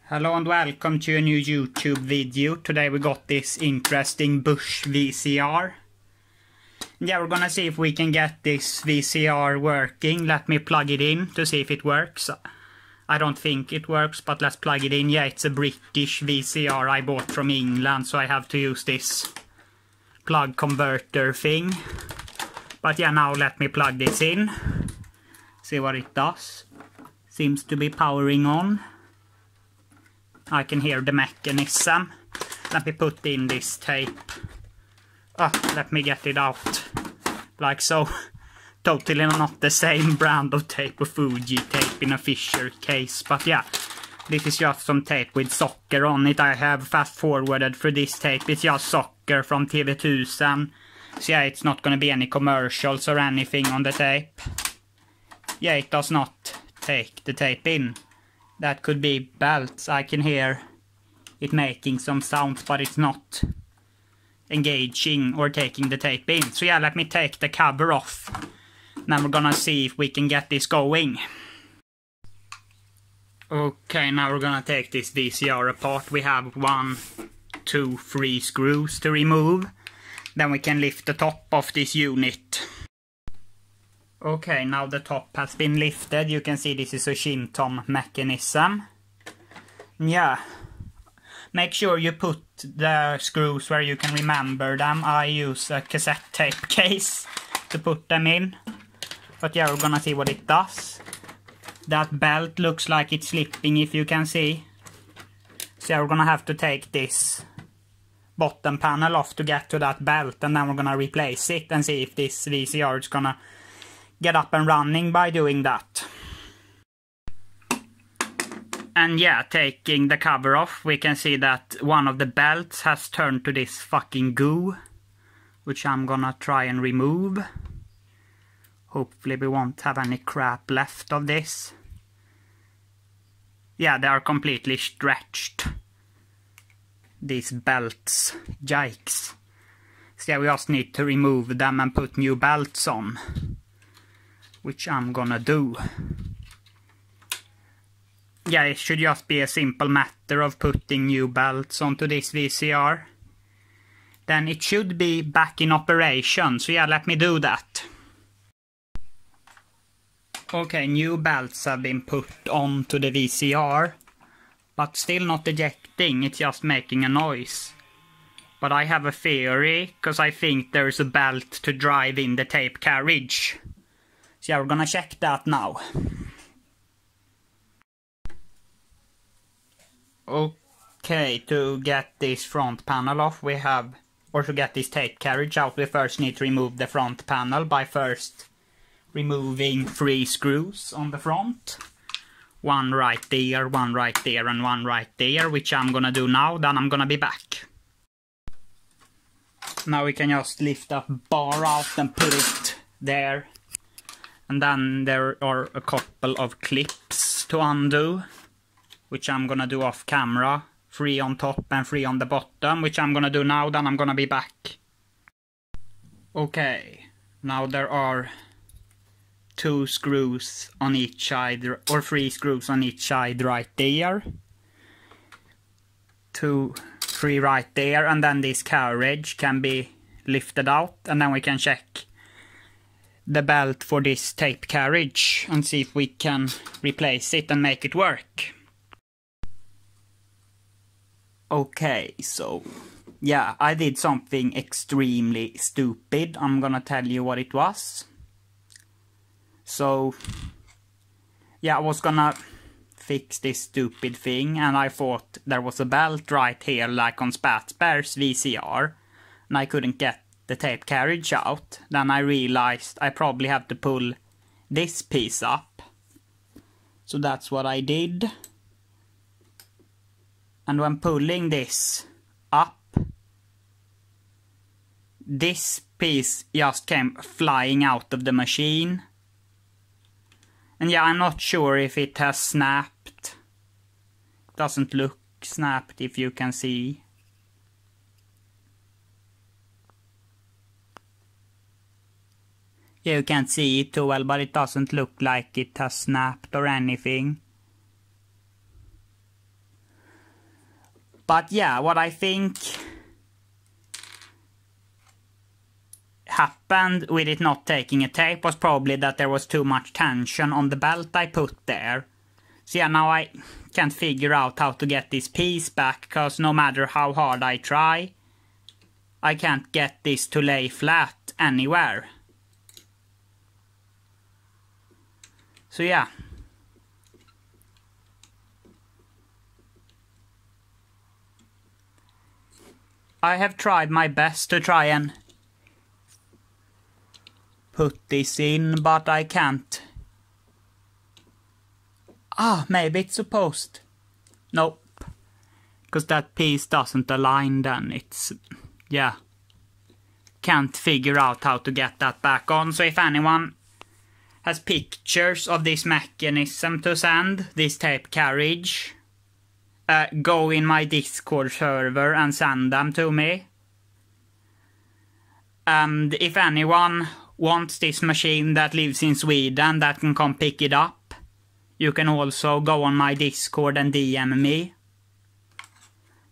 Hello and welcome to a new YouTube video. Today we got this interesting bush VCR. Yeah, we're gonna see if we can get this VCR working. Let me plug it in to see if it works. I don't think it works, but let's plug it in. Yeah, it's a British VCR I bought from England, so I have to use this plug converter thing. But yeah, now let me plug this in. See what it does. Seems to be powering on. I can hear the mechanism. Let me put in this tape. Let me get it out. Like so. Totally not the same brand of tape or Fuji tape in a Fisher case. But yeah, this is just some tape with soccer on it. I have fast forwarded for this tape. It's just soccer from TV1000. So yeah, it's not going to be any commercials or anything on the tape. Yeah, it does not take the tape in. That could be belts. I can hear it making some sounds, but it's not engaging or taking the tape in. So yeah, let me take the cover off. Now we're gonna see if we can get this going. Okay, now we're gonna take this VCR apart. We have 1, 2, 3 screws to remove. Then we can lift the top of this unit. Okay, now the top has been lifted. You can see this is a shin-tom mechanism. Yeah. Make sure you put the screws where you can remember them. I use a cassette tape case to put them in. But yeah, we're gonna see what it does. That belt looks like it's slipping, if you can see. So yeah, we're gonna have to take this bottom panel off to get to that belt. And then we're gonna replace it and see if this VCR is gonna get up and running by doing that. And yeah, taking the cover off, we can see that one of the belts has turned to this fucking goo, which I'm gonna try and remove. Hopefully we won't have any crap left of this. Yeah, they are completely stretched, these belts. Yikes. So yeah, we just need to remove them and put new belts on, which I'm gonna do. Yeah, it should just be a simple matter of putting new belts onto this VCR. Then it should be back in operation, so yeah, let me do that. Okay, new belts have been put onto the VCR, but still not ejecting, it's just making a noise. But I have a theory, because I think there's a belt to drive in the tape carriage. So yeah, we're gonna check that now. Okay, to get this front panel off, we have, or to get this tape carriage out, we first need to remove the front panel by first removing 3 screws on the front. One right there, one right there, and one right there, which I'm gonna do now, then I'm gonna be back. Now we can just lift that bar out and put it there. And then there are a couple of clips to undo, which I'm gonna do off camera. 3 on top and 3 on the bottom, which I'm gonna do now, then I'm gonna be back. Okay, now there are 2 screws on each side, or 3 screws on each side right there. 2, 3 right there, and then this carriage can be lifted out, and then we can check the belt for this tape carriage and see if we can replace it and make it work. Okay, so yeah, I did something extremely stupid. I'm gonna tell you what it was. So yeah, I was gonna fix this stupid thing, and I thought there was a belt right here like on Spatzberg's VCR, and I couldn't get the tape carriage out. Then I realized I probably have to pull this piece up. So that's what I did. And when pulling this up, this piece just came flying out of the machine. And yeah, I'm not sure if it has snapped. It doesn't look snapped, if you can see. You can't see it too well, but it doesn't look like it has snapped or anything. But yeah, what I think happened with it not taking a tape was probably that there was too much tension on the belt I put there. So yeah, now I can't figure out how to get this piece back, because no matter how hard I try, I can't get this to lay flat anywhere. So yeah. I have tried my best to try and put this in, but I can't. Maybe it's supposed. Nope. Because that piece doesn't align then. It's... yeah. Can't figure out how to get that back on. So if anyone has pictures of this mechanism to send, this tape carriage, go in my Discord server and send them to me. And if anyone wants this machine that lives in Sweden that can come pick it up, you can also go on my Discord and DM me.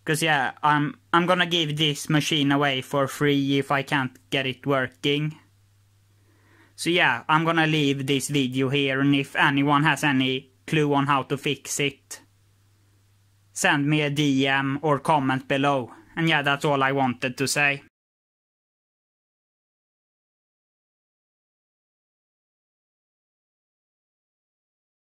Because yeah, I'm gonna give this machine away for free if I can't get it working. So yeah, I'm gonna leave this video here, and if anyone has any clue on how to fix it, send me a DM or comment below. And yeah, that's all I wanted to say.